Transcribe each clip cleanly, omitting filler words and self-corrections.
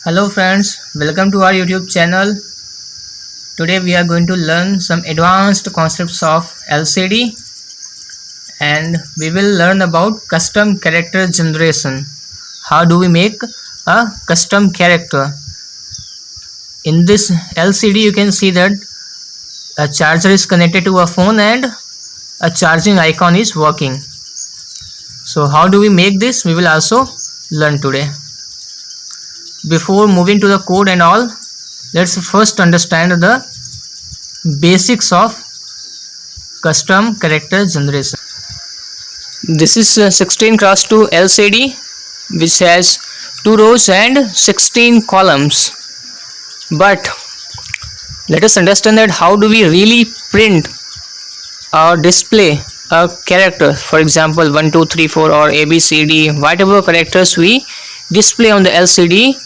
Hello friends, welcome to our YouTube channel. Today we are going to learn some advanced concepts of LCD and we will learn about custom character generation. How do we make a custom character? In this LCD you can see that a charger is connected to a phone and a charging icon is working. So how do we make this? We will also learn today. Before moving to the code and all, let's first understand the basics of custom character generation. This is a 16x2 LCD which has 2 rows and 16 columns. But let us understand that how do we really print or display a character. For example, 1 2 3 4 or ABCD, whatever characters we display on the LCD,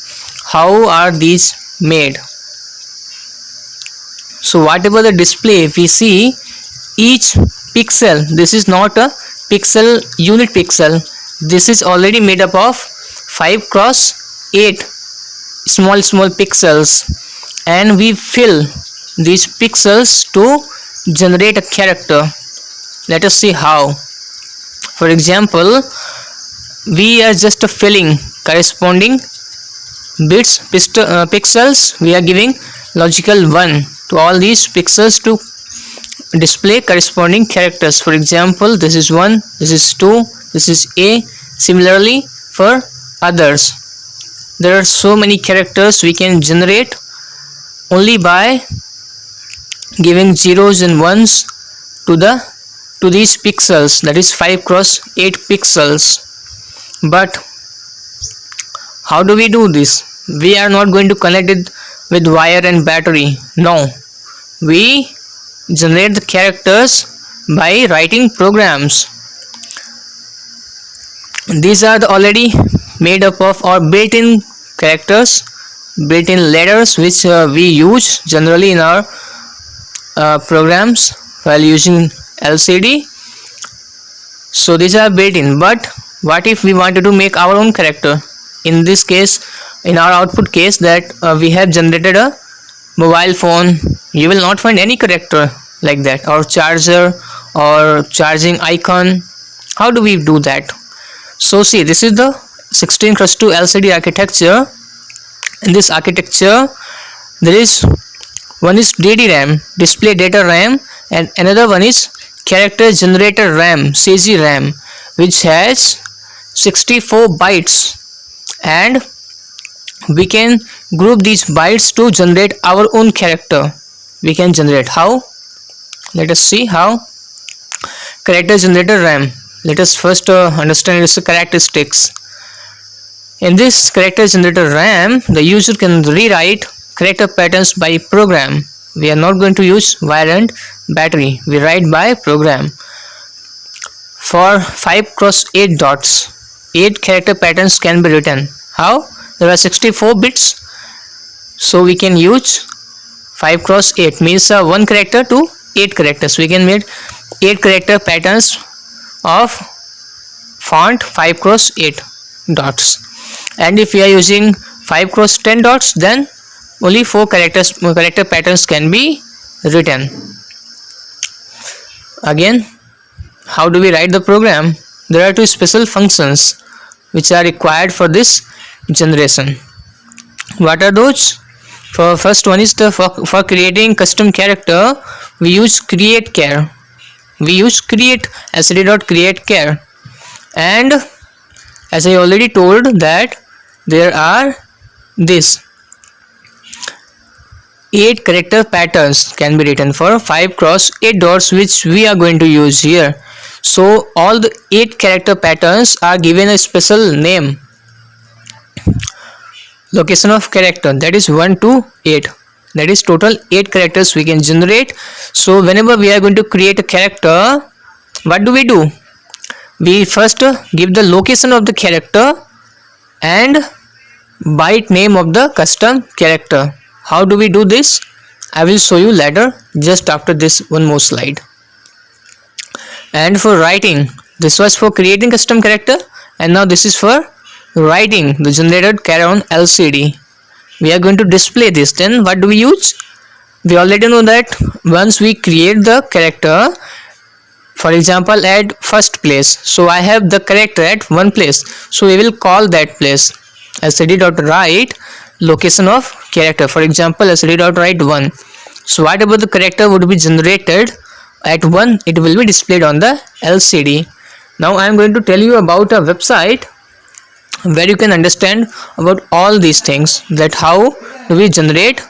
how are these made? So whatever the display we see, each pixel, this is not a pixel unit pixel, this is already made up of 5 cross 8 small pixels, and we fill these pixels to generate a character. Let us see how. For example, we are just filling corresponding bits, pixels, we are giving logical 1 to all these pixels to display corresponding characters. For example, this is 1, this is 2, this is A. Similarly for others, there are so many characters we can generate only by giving zeros and ones to these pixels, that is 5 cross 8 pixels. But how do we do this? We are not going to connect it with wire and battery. No, we generate the characters by writing programs. These are already made up of or built-in characters, built-in letters which we use generally in our programs while using LCD. So these are built-in. But what if we wanted to make our own character? In this case, in our output case, that we have generated a mobile phone, you will not find any character like that, or charger or charging icon. How do we do that? So see, this is the 16x2 LCD architecture. In this architecture, there is one is DD-RAM, display data RAM, and another one is character generator RAM, CG RAM, which has 64 bytes, and we can group these bytes to generate our own character. We can generate how? Let us see how. Character generator RAM. Let us first understand its characteristics. In this character generator RAM, the user can rewrite character patterns by program. We are not going to use wire and battery. We write by program. For 5 cross 8 dots, 8 character patterns can be written. How? There are 64 bits, so we can use 5 cross 8, means 1 character to 8 characters. We can make 8 character patterns of font 5 cross 8 dots. And if we are using 5 cross 10 dots, then only 4 character patterns can be written. Again, how do we write the program? There are 2 special functions which are required for this generation. What are those? For first one is for creating custom character, we use create char. We use create lcd.create char, and as I already told that there are this 8 character patterns can be written for 5 cross 8 dots, which we are going to use here. So all the 8 character patterns are given a special name. Location of character, that is 1 to 8, that is total 8 characters we can generate. So whenever we are going to create a character, what do? We first give the location of the character and byte name of the custom character. How do we do this? I will show you later, just after this one more slide. And for writing, this was for creating custom character, and now this is for writing the generated char on LCD. we are going to display this, then what do we use? We already know that once we create the character, for example at first place, so I have the character at one place, so we will call that place lcd.write location of character, for example lcd.write 1. so whatever the character would be generated at 1, it will be displayed on the lcd. Now I am going to tell you about a website where you can understand about all these things, that how do we generate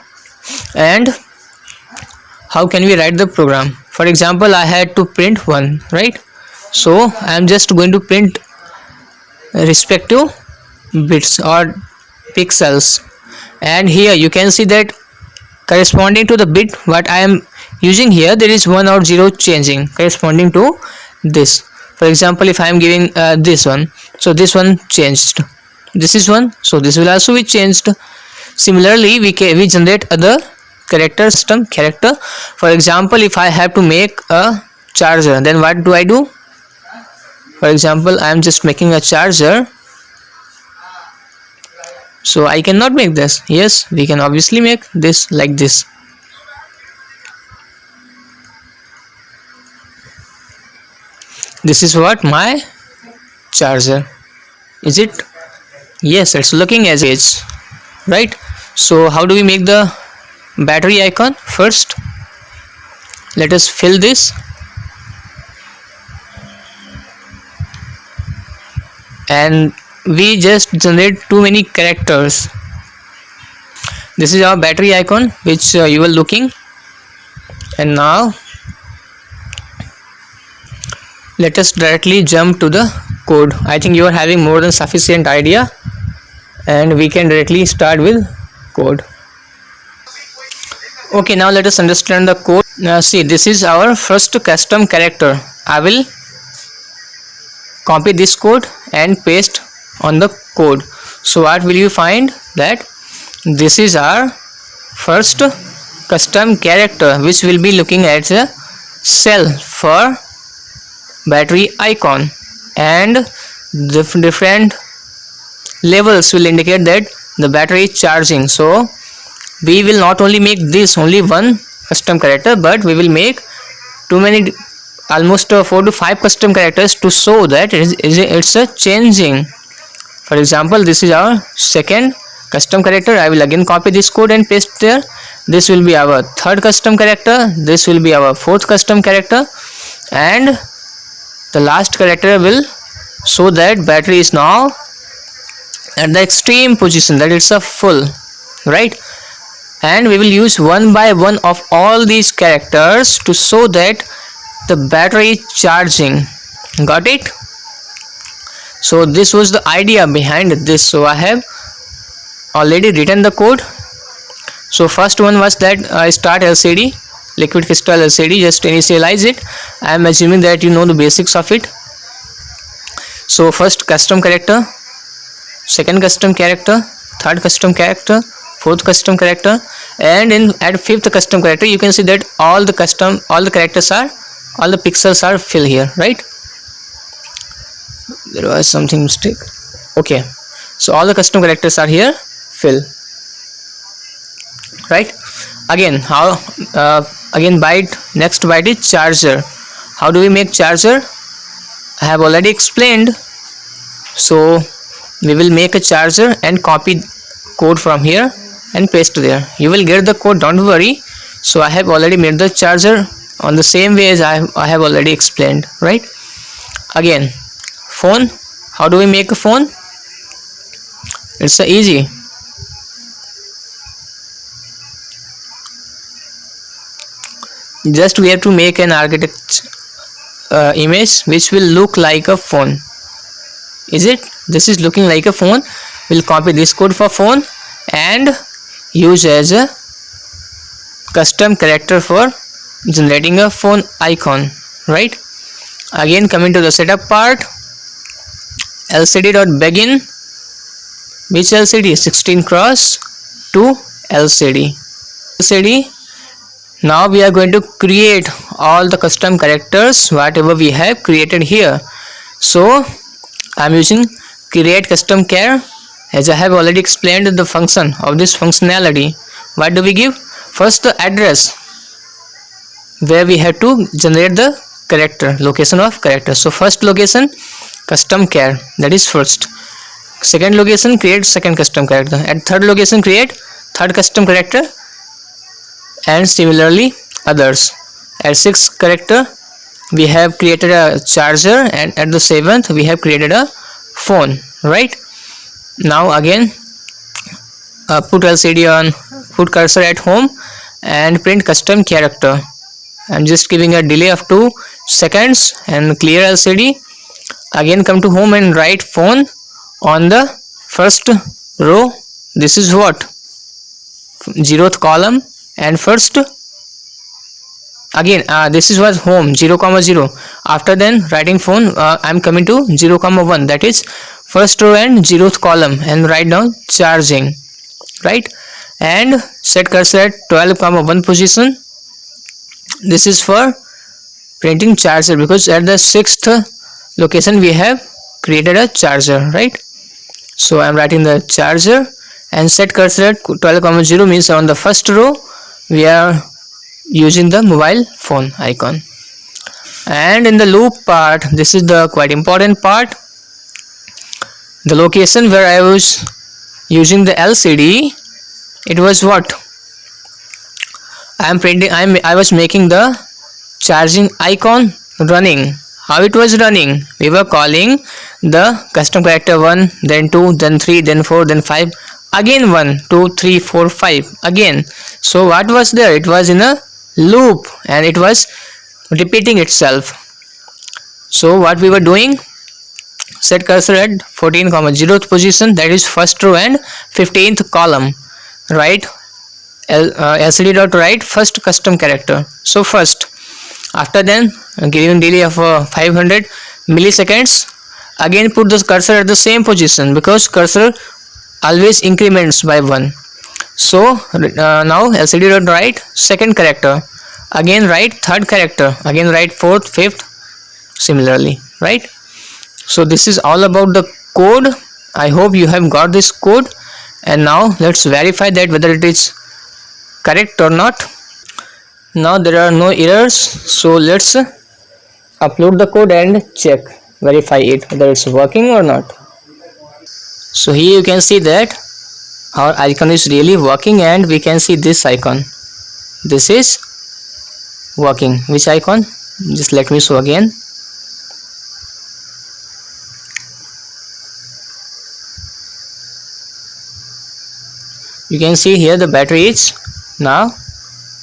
and how can we write the program. For example, I had to print 1, right? So I am just going to print respective bits or pixels, and here you can see that corresponding to the bit what I am using here, there is 1 or 0 changing corresponding to this. For example, if I am giving this one, so this one changed, this is 1, so this will also be changed. Similarly, we generate other character, custom character. For example, if I have to make a charger, then what do I do? For example, I am just making a charger, so I cannot make this. Yes, we can obviously make this like this. This is what my charger, is it? Yes, it's looking as is, right? So how do we make the battery icon? First let us fill this, and we just generate too many characters. This is our battery icon which you were looking, and now let us directly jump to the code. I think you are having more than sufficient idea, and we can directly start with code. Okay, now let us understand the code. Now see, this is our first custom character. I will copy this code and paste on the code. So what will you find? That this is our first custom character which will be looking at a cell for battery icon, and different levels will indicate that the battery is charging. So we will not only make this only one custom character, but we will make too many, almost 4 to 5 custom characters to show that it's a changing. For example, this is our second custom character. I will again copy this code and paste there. This will be our third custom character, this will be our fourth custom character, and the last character will show that battery is now at the extreme position, that it's a full, right? And we will use one by one of all these characters to show that the battery is charging. Got it? So this was the idea behind this. So I have already written the code. So first one was that start LCD, liquid crystal LCD, just initialize it. I am assuming that you know the basics of it. So first custom character, second custom character, third custom character, fourth custom character, and at fifth custom character you can see that all the pixels are filled here, right? There was something mistake. Okay, so all the custom characters are here fill, right? Again, how again byte, next byte is charger. How do we make charger? I have already explained. So we will make a charger and copy code from here and paste there. You will get the code, don't worry. So I have already made the charger on the same way as I have already explained, right? Again, phone. How do we make a phone? It's easy. Just we have to make an architect image which will look like a phone. Is it? This is looking like a phone. We'll copy this code for phone and use as a custom character for generating a phone icon, right? Again, coming to the setup part, lcd.begin, which LCD? 16 cross 2 LCD. Now we are going to create all the custom characters whatever we have created here. So I am using create custom char as I have already explained the function of this functionality, what do we give? First the address where we have to generate the character, location of character. So first location custom char, that is first. Second location create second custom character. At third location create third custom character, and similarly others. At sixth character we have created a charger, and at the seventh we have created a phone, right? Now again put LCD on, put cursor at home and print custom character. I'm just giving a delay of 2 seconds and clear LCD. Again come to home and write phone on the first row. This is what? 0th column, and first again this is what home 0, 0. After then writing phone, I'm coming to 0, 1, that is first row and 0th column, and write down charging, right? And set cursor at 12, 1 position. This is for printing charger, because at the 6th location we have created a charger, right? So I'm writing the charger, and set cursor at 12, 0 means on the first row we are using the mobile phone icon. And in the loop part, this is the quite important part. The location where I was using the LCD, it was what? I was making the charging icon running. How it was running? We were calling the custom character 1, then 2, then 3, then 4, then 5, again 1, 2, 3, 4, 5 again. So what was there? It was in a loop and it was repeating itself. So what we were doing? Set cursor at 14, 0th position, that is first row and 15th column. Right? LCD dot write first custom character. So first, after then giving delay of 500 milliseconds, again put the cursor at the same position, because cursor always increments by 1. So now LCD dot write second character, again write third character, again write fourth, fifth, similarly, right? So this is all about the code. I hope you have got this code, and now let's verify that whether it is correct or not. Now there are no errors, so let's upload the code and check, verify it whether it's working or not. So here you can see that our icon is really working, and we can see this icon. This is working. Which icon? Just let me show again. You can see here the battery is now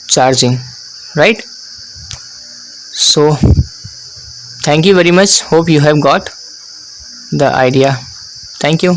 charging, right? So thank you very much. Hope you have got the idea. Thank you.